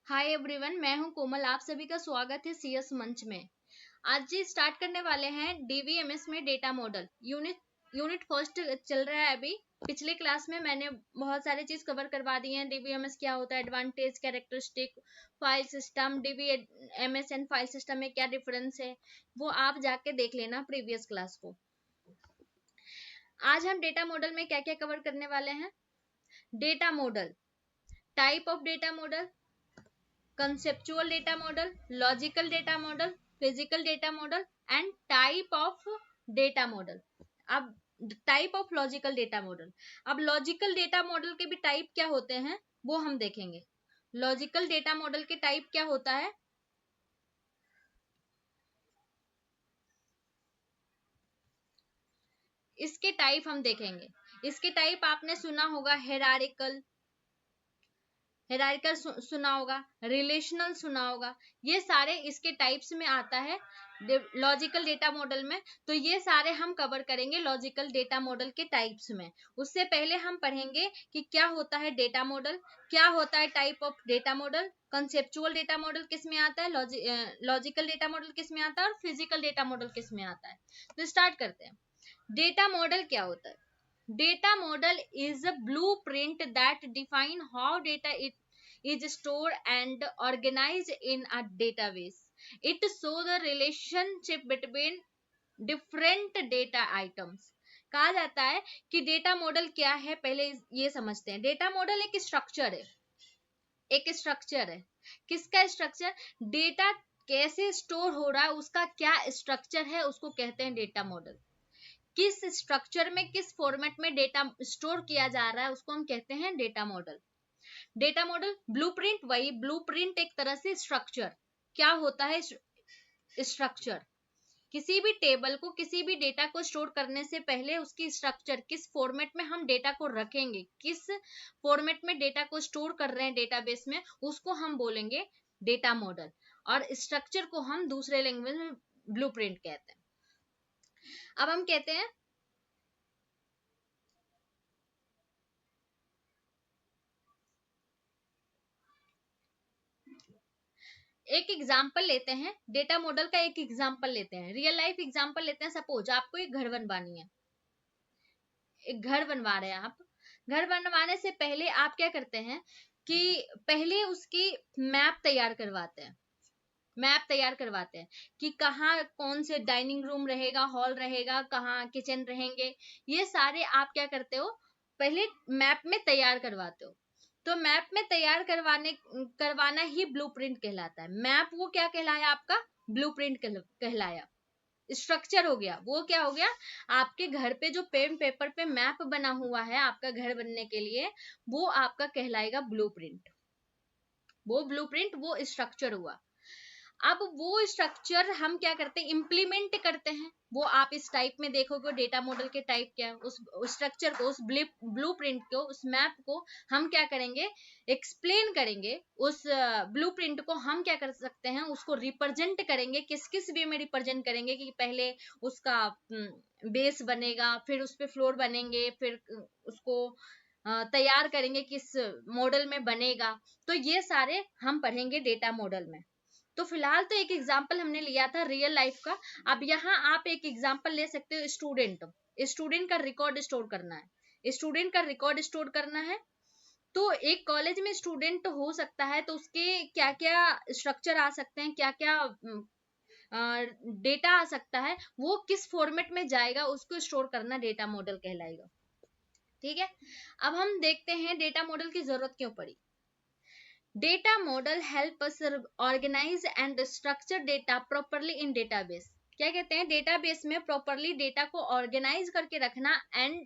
Hi everyone, मैं हूं कोमल। आप सभी का स्वागत है सीएस मंच में। आज जी स्टार्ट करने वाले हैं डीवीएमएस में डेटा मॉडल यूनिट फर्स्ट चल रहा है अभी। पिछले क्लास में मैंने बहुत सारी चीज कवर करवा दी हैं। डीवीएमएस क्या होता है, advantage, characteristic, file system, DBMS and file system में क्या डिफरेंस है, वो आप जाके देख लेना प्रीवियस क्लास को। आज हम डेटा मॉडल में क्या क्या कवर करने वाले हैं। Data model, type of data model, conceptual data model, logical data model, physical data model and type of data model। अब type of logical data model, अब लॉजिकल डेटा मॉडल के भी टाइप क्या होते हैं वो हम देखेंगे। लॉजिकल डेटा मॉडल के टाइप क्या होता है, इसके टाइप हम देखेंगे। इसके टाइप आपने सुना होगा, हेरारिकल सुना होगा, रिलेशनल सुना होगा, ये सारे इसके टाइप्स में आता है लॉजिकल डेटा मॉडल में। तो ये सारे हम कवर करेंगे लॉजिकल डेटा मॉडल के टाइप्स में। उससे पहले हम पढ़ेंगे कि क्या होता है डेटा मॉडल, क्या होता है type of data model, conceptual data model किस में आता है, लॉजिकल डेटा मॉडल किस में आता है और फिजिकल डेटा मॉडल किस में आता है। तो स्टार्ट करते हैं। डेटा मॉडल क्या होता है। Data model is a blueprint that define how data is stored and organized in a database. It shows the relationship between different data items. कहा जाता है कि डेटा मॉडल क्या है, पहले ये समझते हैं। डेटा मॉडल एक स्ट्रक्चर है, किसका स्ट्रक्चर, डेटा कैसे स्टोर हो रहा है उसका क्या स्ट्रक्चर है, उसको कहते हैं डेटा मॉडल। किस स्ट्रक्चर में, किस फॉर्मेट में डेटा स्टोर किया जा रहा है उसको हम कहते हैं data model. Data model blueprint, वही ब्लूप्रिंट एक तरह से स्ट्रक्चर। क्या होता है स्ट्रक्चर, किसी भी टेबल को, किसी भी डेटा को स्टोर करने से पहले उसकी स्ट्रक्चर, किस फॉर्मेट में हम डेटा को रखेंगे, किस फॉर्मेट में डेटा को स्टोर कर रहे हैं डेटाबेस में, उसको हम बोलेंगे डेटा मॉडल। और स्ट्रक्चर को हम दूसरे लैंग्वेज में ब्लूप्रिंट कहते हैं। अब हम कहते हैं एक एग्जाम्पल लेते हैं, डेटा मॉडल का एक एग्जाम्पल लेते हैं, रियल लाइफ एग्जाम्पल लेते हैं। सपोज आपको एक घर बनवानी है, एक घर बनवा रहे हैं आप। घर बनवाने से पहले आप क्या करते हैं कि पहले उसकी मैप तैयार करवाते हैं। मैप तैयार करवाते हैं कि कहाँ कौन से डाइनिंग रूम रहेगा, हॉल रहेगा, कहाँ किचन रहेंगे, ये सारे आप क्या करते हो, पहले मैप में तैयार करवाते हो। तो मैप में तैयार करवाना ही ब्लूप्रिंट कहलाता है। मैप वो क्या कहलाया, आपका ब्लूप्रिंट कहलाया। स्ट्रक्चर हो गया, वो क्या हो गया, आपके घर पे जो पेन पेपर पे मैप बना हुआ है आपका घर बनने के लिए, वो आपका कहलाएगा ब्लूप्रिंट। वो ब्लूप्रिंट, वो स्ट्रक्चर हुआ। अब वो स्ट्रक्चर हम क्या करते हैं, इंप्लीमेंट करते हैं। वो आप इस टाइप में देखोगे डेटा मॉडल के टाइप क्या है, उस स्ट्रक्चर को, उस ब्लूप्रिंट को, उस मैप को हम क्या करेंगे, एक्सप्लेन करेंगे। उस ब्लूप्रिंट को हम क्या कर सकते हैं, उसको रिप्रेजेंट करेंगे। किस किस वे में रिप्रेजेंट करेंगे कि पहले उसका बेस बनेगा, फिर उस पे फ्लोर बनेंगे, फिर उसको तैयार करेंगे किस मॉडल में बनेगा। तो ये सारे हम पढ़ेंगे डेटा मॉडल में। तो फिलहाल तो एक एग्जाम्पल हमने लिया था रियल लाइफ का। अब यहाँ आप एक एग्जाम्पल ले सकते हो, स्टूडेंट का रिकॉर्ड स्टोर करना है, स्टूडेंट का रिकॉर्ड स्टोर करना है। तो एक कॉलेज में स्टूडेंट हो सकता है, तो उसके क्या क्या स्ट्रक्चर आ सकते हैं, क्या क्या डेटा आ सकता है, वो किस फॉर्मेट में जाएगा, उसको स्टोर करना डेटा मॉडल कहलाएगा। ठीक है, अब हम देखते हैं डेटा मॉडल की जरूरत क्यों पड़ी। Data model help us organize and structure data properly in database। क्या कहते हैं, डेटाबेस में प्रॉपरली डेटा को ऑर्गेनाइज करके रखना एंड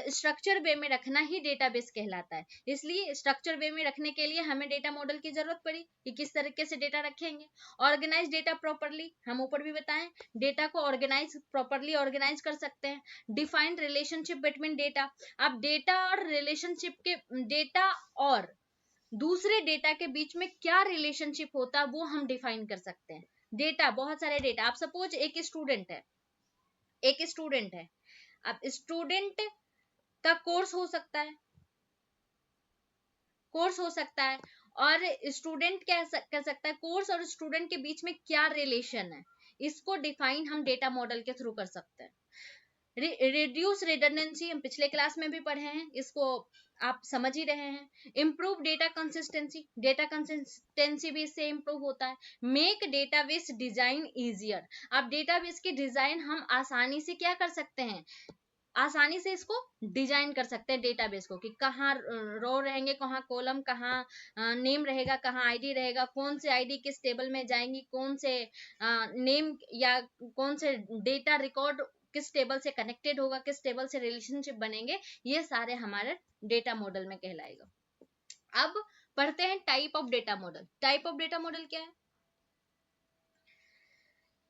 स्ट्रक्चर वे में रखना ही डेटाबेस कहलाता है। इसलिए स्ट्रक्चर वे में रखने के लिए हमें डेटा मॉडल की जरूरत पड़ी कि किस तरीके से डेटा रखेंगे। ऑर्गेनाइज डेटा प्रॉपरली, हम ऊपर भी बताएं, डेटा को ऑर्गेनाइज प्रॉपरली ऑर्गेनाइज कर सकते हैं। डिफाइंड रिलेशनशिप बिटवीन डेटा, अब डेटा और रिलेशनशिप के, डेटा और दूसरे डेटा के बीच में क्या रिलेशनशिप होता है वो हम डिफाइन कर सकते हैं। डेटा, बहुत सारे डेटा, आप सपोज एक स्टूडेंट है, अब स्टूडेंट का कोर्स हो सकता है, और स्टूडेंट क्या कर सकता है, कोर्स और स्टूडेंट के बीच में क्या रिलेशन है, इसको डिफाइन हम डेटा मॉडल के थ्रू कर सकते हैं। रिड्यूस रिडंडेंसी हम पिछले क्लास में भी पढ़े हैं, इसको आप समझ ही रहे हैं। इम्प्रूव डेटा कंसिस्टेंसी भी इससे इम्प्रूव होता है। मेक डेटाबेस डिजाइन इजियर, अब डेटाबेस की डिजाइन हम आसानी से क्या कर सकते हैं, आसानी से इसको डिजाइन कर सकते हैं डेटाबेस को, कि कहाँ रो रहेंगे, कहाँ कॉलम, कहाँ नेम रहेगा, कहाँ आईडी रहेगा, कौन से आईडी किस टेबल में जाएंगी, कौन से नेम या कौन से डेटा रिकॉर्ड किस टेबल से कनेक्टेड होगा, किस टेबल से रिलेशनशिप बनेंगे, ये सारे हमारे डेटा मॉडल में कहलाएगा। अब पढ़ते हैं type of data model. Type of data model क्या है?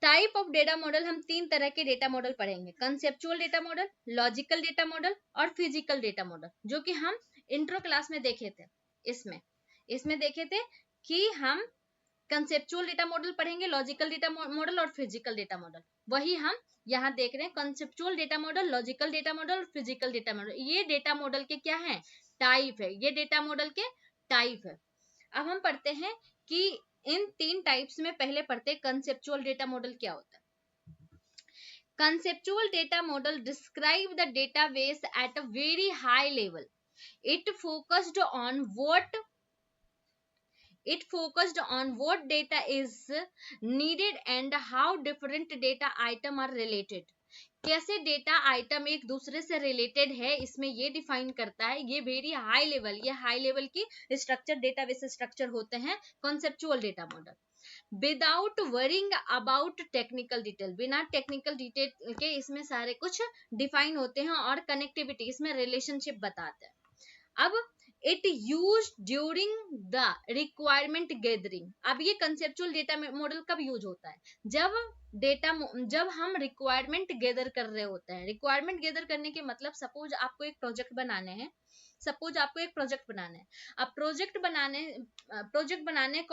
टाइप ऑफ डेटा मॉडल हम 3 तरह के डेटा मॉडल पढ़ेंगे, conceptual data model, logical data model और फिजिकल डेटा मॉडल, जो कि हम इंट्रो क्लास में देखे थे। इसमें देखे थे कि हम कंसेप्चुअल डेटा मॉडल पढ़ेंगे, लॉजिकल डेटा मॉडल और फिजिकल डेटा मॉडल। वही हम यहाँ देख रहे हैं, conceptual data model, logical data model और फिजिकल डेटा मॉडल। ये डेटा मॉडल के क्या है, टाइप है, ये डेटा मॉडल के टाइप है। अब हम पढ़ते हैं कि इन 3 टाइप्स में पहले पढ़ते हैं कंसेप्चुअल डेटा मॉडल क्या होता है। Conceptual data model describe the database at a very high level. It focused on what data is needed and how different data item are related. कैसे डेटा आइटम एक दूसरे से रिलेटेड है, इसमें ये डिफाइन करता है। ये वेरी हाई लेवल, ये हाई लेवल की स्ट्रक्चर, डेटाबेस स्ट्रक्चर होते हैं conceptual data model. Without worrying about technical detail, बिना टेक्निकल डिटेल के इसमें सारे कुछ डिफाइन होते हैं और कनेक्टिविटी, इसमें रिलेशनशिप बताते हैं। अब it use during the requirement gathering. अब ये कंसेप्चुअल डेटा मॉडल कब यूज होता है, जब हम रिक्वायरमेंट गैदर कर रहे होते हैं। रिक्वायरमेंट गैदर करने के मतलब, सपोज आपको एक प्रोजेक्ट बनाने हैं, अब प्रोजेक्ट बनाने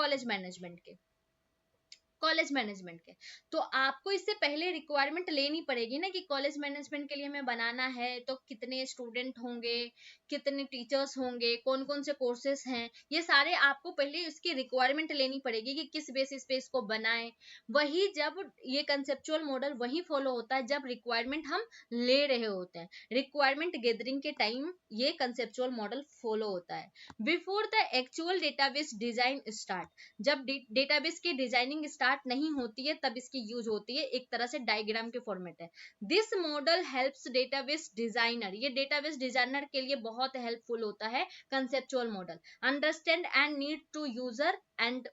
कॉलेज मैनेजमेंट के, तो आपको इससे पहले रिक्वायरमेंट लेनी पड़ेगी ना, कि कॉलेज मैनेजमेंट के लिए हमें बनाना है तो कितने स्टूडेंट होंगे, कितने टीचर्स होंगे, कौन कौन से कोर्सेज हैं, ये सारे आपको पहले इसकी रिक्वायरमेंट लेनी पड़ेगी कि किस बेसिस पे इसको बनाएं। वही जब ये कंसेप्चुअल मॉडल वही फॉलो होता है जब रिक्वायरमेंट हम ले रहे होते हैं। रिक्वायरमेंट गैदरिंग के टाइम ये कंसेप्चुअल मॉडल फॉलो होता है। Before the actual database design start, जब डेटाबेस की डिजाइनिंग स्टार्ट नहीं होती है तब इसकी यूज होती है, एक तरह से डायग्राम के फॉर्मेट है। This model helps database designer, ये डेटाबेस डिजाइनर के लिए बहुत हेल्पफुल होता है conceptual model. Understand and need to user and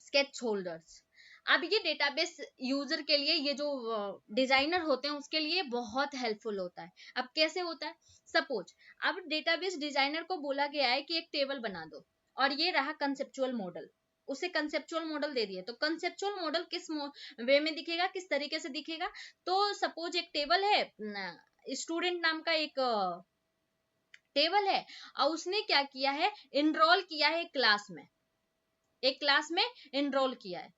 stakeholders. अब ये डेटाबेस यूजर के लिए, ये जो डिजाइनर होते हैं उसके लिए बहुत हेल्पफुल होता है। अब कैसे होता है, सपोज अब डेटाबेस डिजाइनर को बोला गया है कि एक टेबल बना दो, और ये रहा कंसेप्चुअल मॉडल, उसे कंसेप्चुअल मॉडल दे दिए, तो कंसेप्चुअल मॉडल किस वे में दिखेगा, किस तरीके से दिखेगा। तो सपोज एक टेबल है, स्टूडेंट नाम का एक टेबल है, और उसने क्या किया है, इनरोल किया है एक क्लास में इनरोल किया है,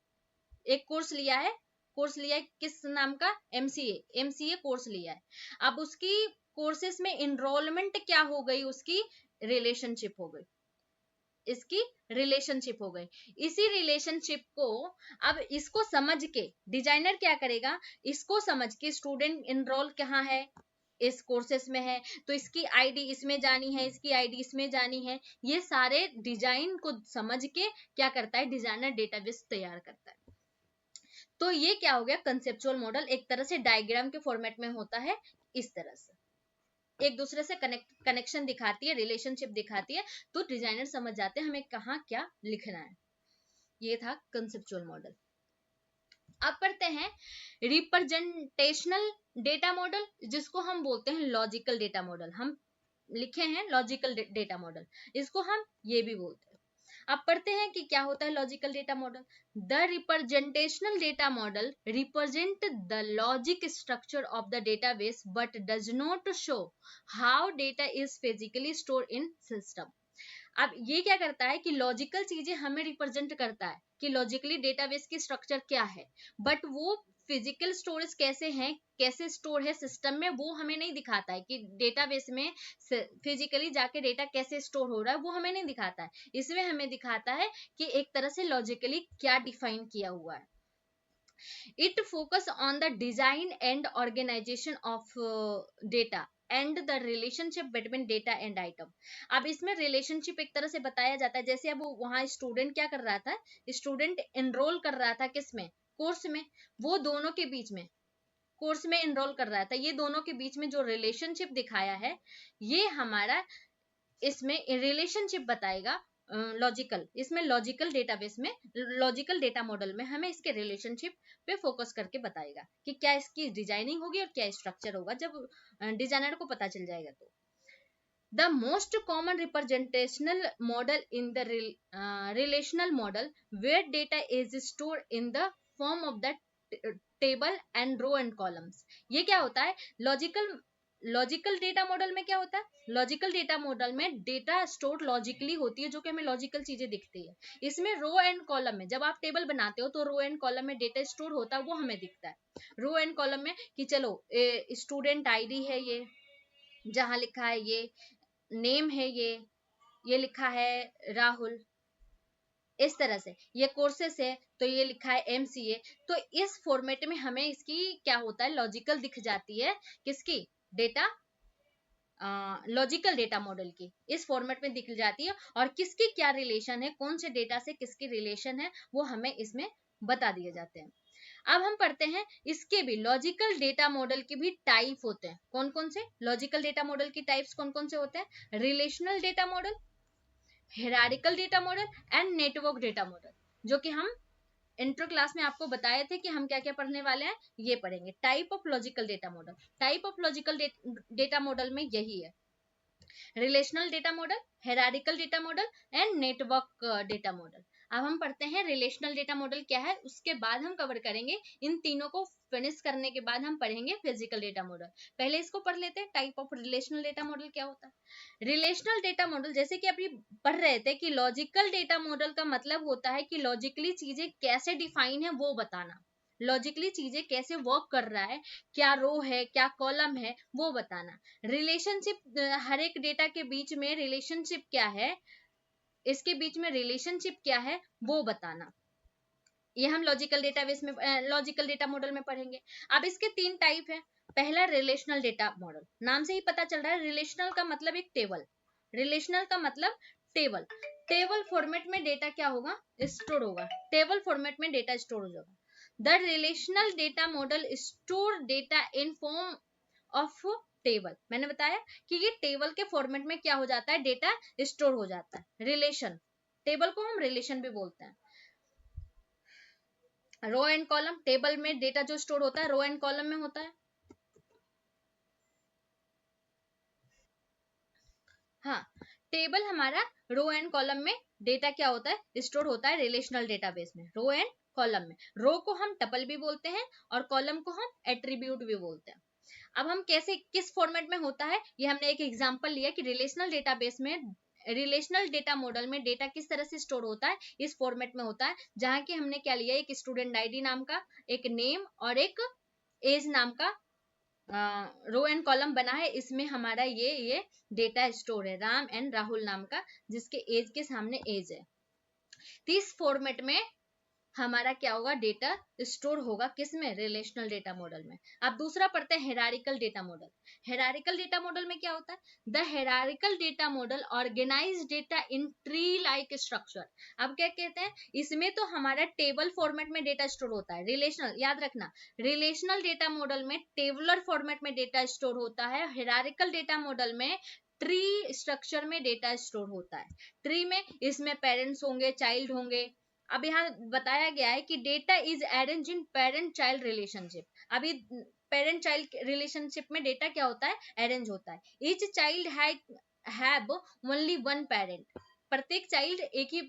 एक कोर्स लिया है किस नाम का, एमसीए कोर्स लिया है। अब उसकी कोर्सेस में इनरोलमेंट क्या हो गई, उसकी रिलेशनशिप हो गई, इसी रिलेशनशिप को, अब इसको समझ के डिजाइनर क्या करेगा, इसको समझ के स्टूडेंट इनरोल कहाँ है, इस कोर्सेस में है, तो इसकी आईडी इसमें जानी है, इसकी आईडी इसमें जानी है। ये सारे डिजाइन को समझ के क्या करता है, डिजाइनर डेटाबेस तैयार करता है। तो ये क्या हो गया, कंसेप्चुअल मॉडल एक तरह से डायग्राम के फॉर्मेट में होता है, इस तरह से एक दूसरे से कनेक्शन दिखाती है, रिलेशनशिप दिखाती है, तो डिजाइनर समझ जाते हैं हमें कहाँ क्या लिखना है। ये था कंसेप्चुअल मॉडल। अब पढ़ते हैं रिप्रेजेंटेशनल डेटा मॉडल, जिसको हम बोलते हैं लॉजिकल डेटा मॉडल। हम लिखे हैं लॉजिकल डेटा मॉडल, इसको हम ये भी बोलते हैं। अब पढ़ते हैं कि क्या होता है logical data model. The representational data model represent the logic structure of the database but does not show how data is physically stored in system. अब ये क्या करता है कि लॉजिकल चीजें हमें रिप्रेजेंट करता है कि लॉजिकली डेटाबेस की स्ट्रक्चर क्या है, बट वो फिजिकल स्टोरेज कैसे हैं, कैसे स्टोर है सिस्टम में, वो हमें नहीं दिखाता है कि डेटाबेस में फिजिकली जाके डेटा कैसे स्टोर हो रहा है, वो हमें नहीं दिखाता है। इसमें हमें दिखाता है कि एक तरह से लॉजिकली क्या डिफाइन किया हुआ है। It focus on the design and organization of data and the relationship between data and item. अब इसमें रिलेशनशिप एक तरह से बताया जाता है, जैसे अब वहां स्टूडेंट क्या कर रहा था, स्टूडेंट एनरोल कर रहा था किसमें, कोर्स में, वो दोनों के बीच में कोर्स में एनरोल कर रहा था, ये दोनों के बीच में जो रिलेशनशिप दिखाया है, ये हमारा इसमें रिलेशनशिप बताएगा लॉजिकल, इसमें लॉजिकल डेटाबेस में, लॉजिकल डेटा मॉडल में हमें इसके रिलेशनशिप पे फोकस करके बताएगा कि क्या इसकी डिजाइनिंग होगी और क्या स्ट्रक्चर होगा, जब डिजाइनर को पता चल जाएगा तो। The most common representational model in the relational model where data is stored in the form of the table and row and columns. ये क्या होता है, लॉजिकल डेटा मॉडल में क्या होता है, लॉजिकल डेटा मॉडल में डेटा स्टोर लॉजिकली होती है, जो कि हमें लॉजिकल चीजें दिखती है। इसमें रो एंड कॉलम में जब आप टेबल बनाते हो तो रो एंड कॉलम में डेटा स्टोर होता है, वो हमें दिखता है। रो एंड कॉलम में कि चलो स्टूडेंट आईडी है, ये जहां लिखा है, ये नेम है, ये लिखा है राहुल, इस तरह से ये कोर्सेस है तो ये लिखा है MCA। तो इस फॉर्मेट में हमें इसकी क्या होता है, लॉजिकल दिख जाती है, किसकी, डेटा, लॉजिकल डेटा मॉडल की इस फॉर्मेट में दिख जाती है, और किसकी क्या रिलेशन है, कौन से डेटा से किसकी रिलेशन है, वो हमें इसमें बता दिए जाते हैं। अब हम पढ़ते हैं इसके भी लॉजिकल डेटा मॉडल के भी टाइप होते हैं, कौन कौन से लॉजिकल डेटा मॉडल की टाइप्स कौन कौन से होते हैं, relational data model, hierarchical data model and network data model, जो कि हम इंटर क्लास में आपको बताए थे कि हम क्या क्या पढ़ने वाले हैं, ये पढ़ेंगे। Type of logical data model, type of logical data model में यही है, relational data model, hierarchical data model and network data model. अब हम पढ़ते हैं रिलेशनल डेटा मॉडल क्या है, उसके बाद हम कवर करेंगे, इन तीनों को फिनिश करने के बाद हम पढ़ेंगे फिजिकल डेटा मॉडल। पहले इसको पढ़ लेते हैं, type of relational data model क्या होता है। रिलेशनल डेटा मॉडल, जैसे कि अभी पढ़ रहे थे कि लॉजिकल डेटा मॉडल का मतलब होता है कि लॉजिकली चीजें कैसे डिफाइन है वो बताना, लॉजिकली चीजें कैसे वर्क कर रहा है, क्या रो है क्या कॉलम है वो बताना। रिलेशनशिप, हर एक डेटा के बीच में रिलेशनशिप क्या है, इसके बीच में रिलेशनशिप क्या है वो बताना, ये हम लॉजिकल डेटाबेस में, लॉजिकल डेटा मॉडल में पढ़ेंगे। अब इसके तीन टाइप है। पहला रिलेशनल डेटा मॉडल, नाम से ही पता चल रहा है, रिलेशनल का मतलब एक टेबल, रिलेशनल का मतलब टेबल, टेबल फॉर्मेट में डेटा क्या होगा, स्टोर होगा, टेबल फॉर्मेट में डेटा स्टोर हो जाएगा। The relational data model store data in form of table, मैंने बताया कि ये टेबल के फॉर्मेट में क्या हो जाता है, डेटा स्टोर हो जाता है। रिलेशन, टेबल को हम रिलेशन भी बोलते हैं। रो एंड कॉलम, टेबल में डेटा जो स्टोर होता है रो एंड कॉलम में होता है। हाँ, टेबल हमारा रो एंड कॉलम में डेटा क्या होता है, स्टोर होता है रिलेशनल डेटाबेस में, रो एंड कॉलम में। रो को हम टपल भी बोलते हैं और कॉलम को हम एट्रीब्यूट भी बोलते हैं। अब हम कैसे, किस फॉर्मेट में होता है, ये हमने एक एग्जांपल लिया कि रिलेशनल डेटाबेस में, रिलेशनल डेटा मॉडल में डेटा किस तरह से स्टोर होता है, इस फॉर्मेट में होता है, जहां कि हमने क्या लिया, एक स्टूडेंट आईडी नाम का, एक नेम और एक एज नाम का रो एंड कॉलम बना है। इसमें हमारा ये डेटा स्टोर है, राम एंड राहुल नाम का, जिसके एज के सामने एज है। तो इस फॉर्मेट में हमारा क्या होगा, डेटा स्टोर होगा किसमें, रिलेशनल डेटा मॉडल में। अब दूसरा पढ़ते हैं hierarchical data model. Hierarchical data model में क्या होता है, the hierarchical data model organise data in tree like structure. अब क्या कहते हैं, इसमें तो हमारा टेबल फॉर्मेट में डेटा स्टोर होता है, रिलेशनल, याद रखना, रिलेशनल डेटा मॉडल में टेबुलर फॉर्मेट में डेटा स्टोर होता है, हायरार्किकल डेटा मॉडल में ट्री स्ट्रक्चर में डेटा स्टोर होता है। ट्री में इसमें पेरेंट्स होंगे, चाइल्ड होंगे। अब यहाँ बताया गया है कि data is arrange in parent child relationship. अभी पेरेंट चाइल्ड रिलेशनशिप में डेटा क्या होता है, अरेंज होता है। Each child have only one parent, प्रत्येक चाइल्ड एक ही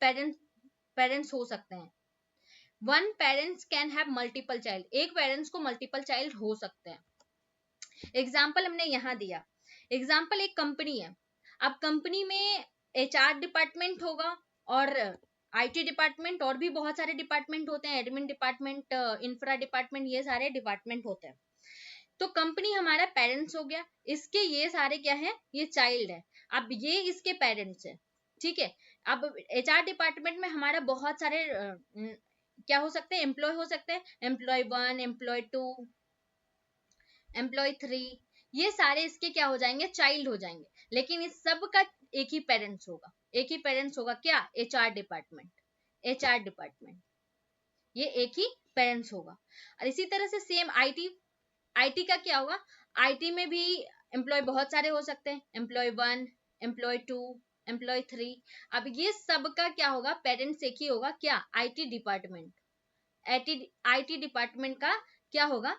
पेरेंट्स हो सकते हैं। One parents can have multiple child, एक पेरेंट्स को मल्टीपल चाइल्ड हो सकते हैं। एग्जाम्पल हमने यहाँ दिया, एग्जाम्पल एक कंपनी है। अब कंपनी में HR डिपार्टमेंट होगा और IT डिपार्टमेंट, और भी बहुत सारे डिपार्टमेंट होते हैं, एडमिन डिपार्टमेंट, इंफ्रा डिपार्टमेंट, ये सारे डिपार्टमेंट होते हैं। तो कंपनी हमारा पेरेंट्स हो गया, इसके ये सारे क्या है, ये चाइल्ड है। अब ये इसके पेरेंट्स है, ठीक है। अब HR डिपार्टमेंट में हमारा बहुत सारे क्या हो सकते हैं, एम्प्लॉय हो सकते हैं, एम्प्लॉय 1, एम्प्लॉय 2, एम्प्लॉय 3, ये सारे इसके क्या हो जाएंगे, चाइल्ड हो जाएंगे। लेकिन इस सब का एक ही पेरेंट्स होगा, एक ही पेरेंट्स होगा, क्या, HR डिपार्टमेंट, HR डिपार्टमेंट, ये एक ही पेरेंट्स होगा। और इसी तरह से सेम IT का क्या होगा, IT में भी एम्प्लॉय बहुत सारे हो सकते हैं, एम्प्लॉय 1, एम्प्लॉय 2, एम्प्लॉय 3। अब ये सब का क्या होगा, पेरेंट्स एक ही होगा, क्या, IT डिपार्टमेंट। IT डिपार्टमेंट का क्या होगा,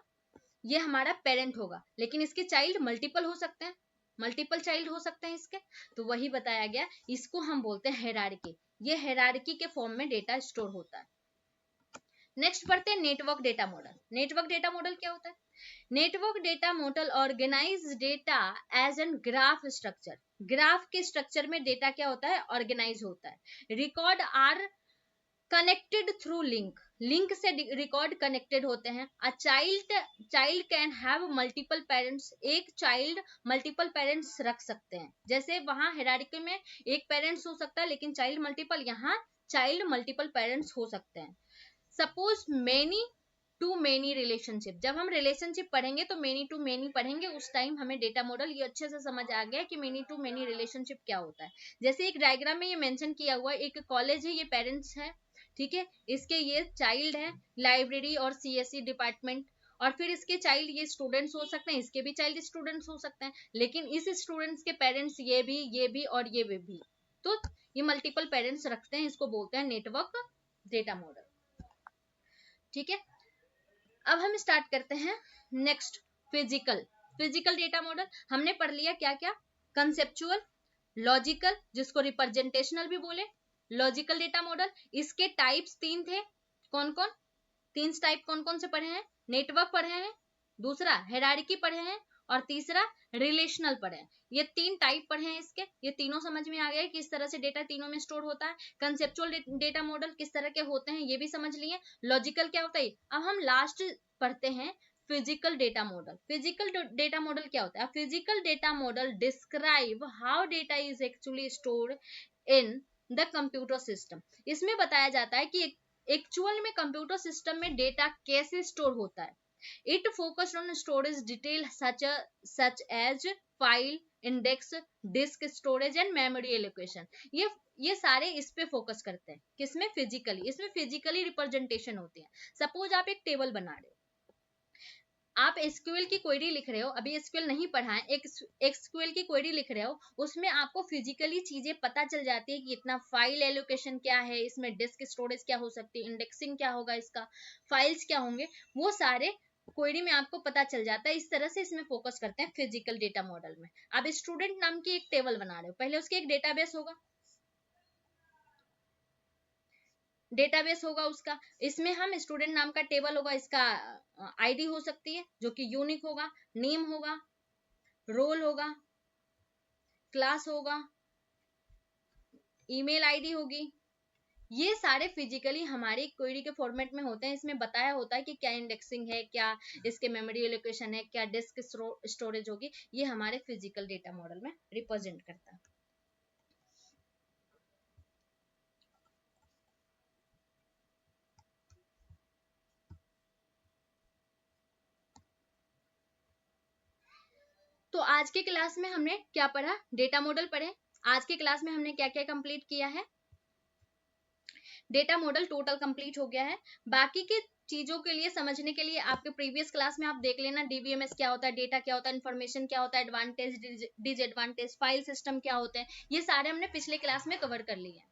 ये हमारा पेरेंट होगा। लेकिन इसके चाइल्ड मल्टीपल हो सकते हैं, मल्टीपल चाइल्ड हो सकते हैं इसके। तो वही बताया गया, इसको हम बोलते हैं हायरार्की। ये हायरार्की के फॉर्म में डेटा स्टोर होता है। नेक्स्ट पढ़ते हैं network data model. Network data model क्या होता है, network data model organise data as an graph structure. Graph के स्ट्रक्चर में डेटा क्या होता है, ऑर्गेनाइज होता है। Record are connected through link, link से रिकॉर्ड कनेक्टेड होते हैं। A child can have multiple parents, एक चाइल्ड मल्टीपल पेरेंट्स रख सकते हैं। जैसे वहां हायरार्की में एक पेरेंट्स हो सकता है, लेकिन चाइल्ड मल्टीपल, यहाँ चाइल्ड मल्टीपल पेरेंट्स हो सकते हैं। Suppose many to many relationship, जब हम रिलेशनशिप पढ़ेंगे तो मेनी टू मेनी पढ़ेंगे, उस टाइम हमें डेटा मॉडल ये अच्छे से समझ आ गया कि मेनी टू मेनी रिलेशनशिप क्या होता है। जैसे एक डायग्राम में ये मेंशन किया हुआ है, एक कॉलेज है, ये पेरेंट्स है, ठीक है, इसके ये चाइल्ड है, लाइब्रेरी और CSE डिपार्टमेंट, और फिर इसके चाइल्ड ये स्टूडेंट्स हो सकते हैं, इसके भी चाइल्ड स्टूडेंट्स हो सकते हैं, लेकिन इस स्टूडेंट्स के पेरेंट्स ये भी और ये भी। तो ये मल्टीपल पेरेंट्स रखते हैं, इसको बोलते हैं नेटवर्क डेटा मॉडल, ठीक है। अब हम स्टार्ट करते हैं नेक्स्ट, फिजिकल डेटा मॉडल। हमने पढ़ लिया क्या क्या, कंसेप्चुअल, लॉजिकल, जिसको रिप्रेजेंटेशनल भी बोले, लॉजिकल डेटा मॉडल। इसके टाइप्स 3 थे, कौन कौन, 3 टाइप कौन कौन से पढ़े हैं, नेटवर्क पढ़े हैं, दूसरा हायरार्की पढ़े हैं, और तीसरा रिलेशनल पढ़े हैं। ये 3 टाइप पढ़े हैं इसके, ये तीनों समझ में आ गया कि किस तरह से डेटा तीनों में स्टोर होता है। कंसेप्चुअल डेटा मॉडल किस तरह के होते हैं ये भी समझ लिए, लॉजिकल क्या होता है। अब हम लास्ट पढ़ते हैं physical data model. Physical data model क्या होता है, physical data model describe how data is actually stored in the computer system. इसमें बताया जाता है कि एक्चुअल में कंप्यूटर सिस्टम में डेटा कैसे स्टोर होता है। It focused on storage detail such as file, index, disk storage and memory allocation. ये सारे इस पे फोकस करते हैं, किसमें, फिजिकली। इसमें फिजिकली रिप्रेजेंटेशन होती है। सपोज आप एक टेबल बना रहे हो, आप SQL की क्वेरी लिख रहे हो, अभी SQL नहीं पढ़ा है, एक SQL की क्वेरी लिख रहे हो, उसमें आपको फिजिकली चीजें पता चल जाती है कि इतना फाइल एलोकेशन क्या है, इसमें डिस्क स्टोरेज क्या हो सकती है, इंडेक्सिंग क्या होगा, इसका फाइल्स क्या होंगे, वो सारे क्वेरी में आपको पता चल जाता है। इस तरह से इसमें फोकस करते हैं फिजिकल डेटा मॉडल में। अब स्टूडेंट नाम की एक टेबल बना रहे हो, पहले उसके एक डेटाबेस होगा, डेटाबेस होगा उसका, इसमें हम स्टूडेंट नाम का टेबल होगा, इसका ID हो सकती है जो कि यूनिक होगा, नेम होगा, रोल होगा, क्लास होगा, ईमेल ID होगी। ये सारे फिजिकली हमारी क्वेरी के फॉर्मेट में होते हैं। इसमें बताया होता है कि क्या इंडेक्सिंग है, क्या इसके मेमोरी एलोकेशन है, क्या डिस्क स्टोरेज होगी। ये हमारे फिजिकल डेटा मॉडल में रिप्रेजेंट करता है। तो आज के क्लास में हमने क्या पढ़ा, डेटा मॉडल पढ़े। आज के क्लास में हमने क्या क्या कंप्लीट किया है, डेटा मॉडल टोटल कंप्लीट हो गया है। बाकी के चीजों के लिए समझने के लिए आपके प्रीवियस क्लास में आप देख लेना, DBMS क्या होता है, डेटा क्या होता है, इन्फॉर्मेशन क्या होता है, एडवांटेज डिसएडवांटेज, फाइल सिस्टम क्या होते हैं, ये सारे हमने पिछले क्लास में कवर कर लिए हैं।